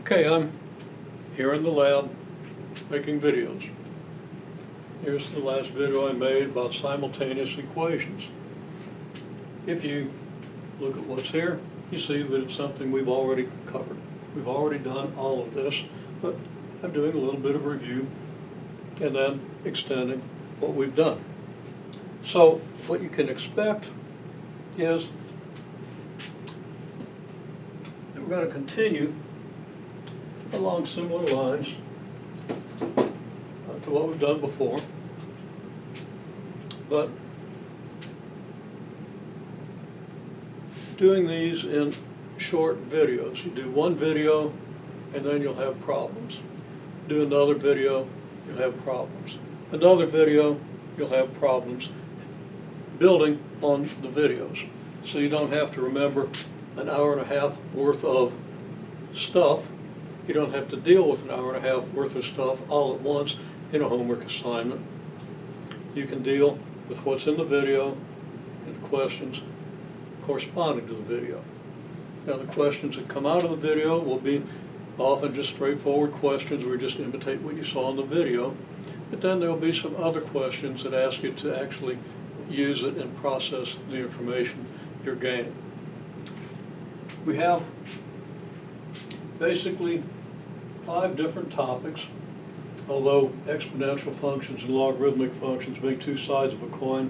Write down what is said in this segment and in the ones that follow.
Okay, I'm here in the lab making videos. Here's the last video I made about simultaneous equations. If you look at what's here, you see that it's something we've already covered. We've already done all of this, but I'm doing a little bit of review and then extending what we've done. So what you can expect is that we're going to continue along similar lines to what we've done before, but doing these in short videos. You do one video and then you'll have problems. Do another video, you'll have problems. Another video, you'll have problems building on the videos. So you don't have to remember an hour and a half worth of stuff. You don't have to deal with an hour and a half worth of stuff all at once in a homework assignment. You can deal with what's in the video and the questions corresponding to the video. Now the questions that come out of the video will be often just straightforward questions where you just imitate what you saw in the video, but then there'll be some other questions that ask you to actually use it and process the information you're gaining. We have basically 5 different topics, although exponential functions and logarithmic functions being two sides of a coin,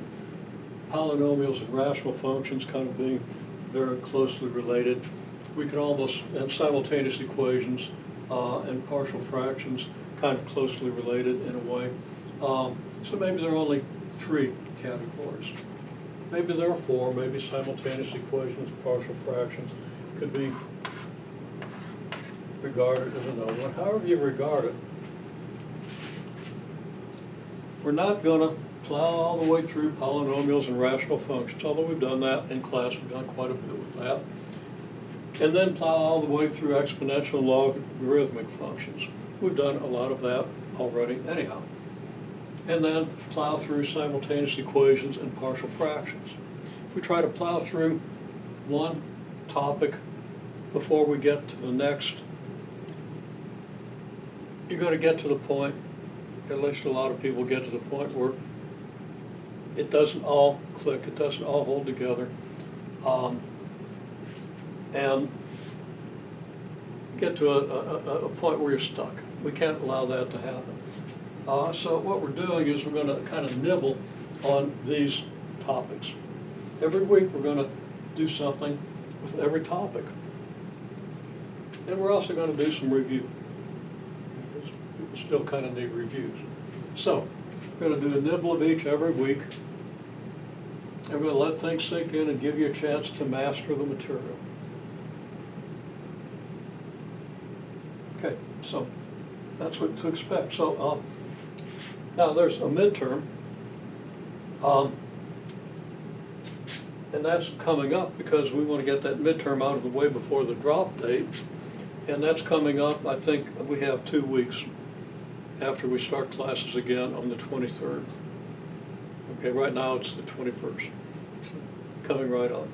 polynomials and rational functions kind of being very closely related. We can almost, and simultaneous equations and partial fractions kind of closely related in a way. So maybe there are only 3 categories. Maybe there are 4, maybe simultaneous equations, partial fractions could be regarded as another one. However you regard it, we're not going to plow all the way through polynomials and rational functions, although we've done that in class. We've done quite a bit with that. And then plow all the way through exponential and logarithmic functions. We've done a lot of that already anyhow. And then plow through simultaneous equations and partial fractions. If we try to plow through one topic before we get to the next, you're going to get to the point, at least a lot of people get to the point where it doesn't all click, it doesn't all hold together, and get to a point where you're stuck. We can't allow that to happen. So what we're doing is we're going to kind of nibble on these topics. Every week we're going to do something with every topic. And we're also going to do some review, because people still kind of need reviews. So we're going to do a nibble of each every week. And we're going to let things sink in and give you a chance to master the material. Okay, so that's what to expect. So now there's a midterm, and that's coming up because we want to get that midterm out of the way before the drop date. And that's coming up, I think we have 2 weeks after we start classes again on the 23rd. Okay, right now it's the 21st, so coming right up.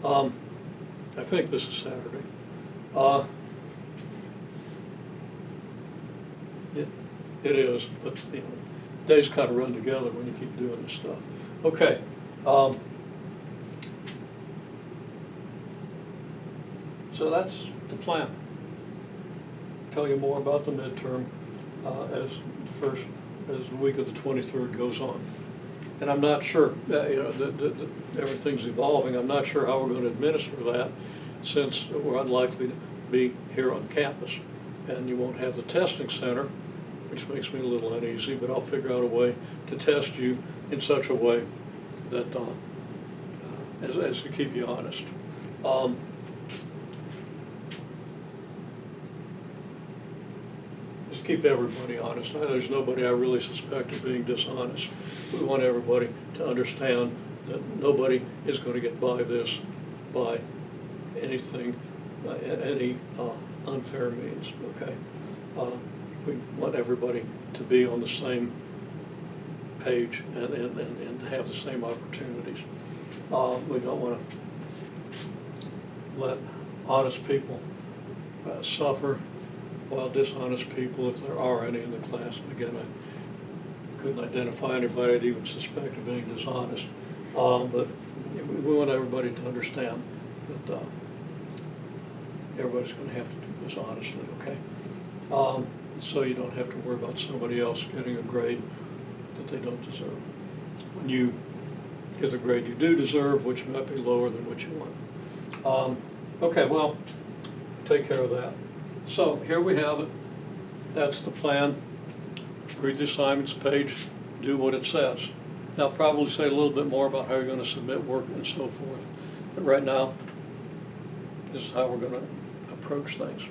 I think this is Saturday. It is, but you know, days kind of run together when you keep doing this stuff. Okay. So that's the plan. Tell you more about the midterm as the week of the 23rd goes on. And I'm not sure, everything's evolving. I'm not sure how we're going to administer that, since we're unlikely to be here on campus. And you won't have the testing center, which makes me a little uneasy, but I'll figure out a way to test you in such a way that as to keep you honest. Just keep everybody honest. There's nobody I really suspect of being dishonest. We want everybody to understand that nobody is going to get by this by anything, any unfair means, okay? We want everybody to be on the same page and have the same opportunities. We don't want to let honest people suffer while dishonest people, if there are any in the class, and again, I couldn't identify anybody I'd even suspect of being dishonest, but we want everybody to understand that everybody's going to have to do this honestly, okay? So you don't have to worry about somebody else getting a grade that they don't deserve. When you get the grade you do deserve, which might be lower than what you want. Okay, well, take care of that. So here we have it. That's the plan. Read the assignments page, do what it says. Now, I'll probably say a little bit more about how you're going to submit work and so forth. But right now, this is how we're going to approach things.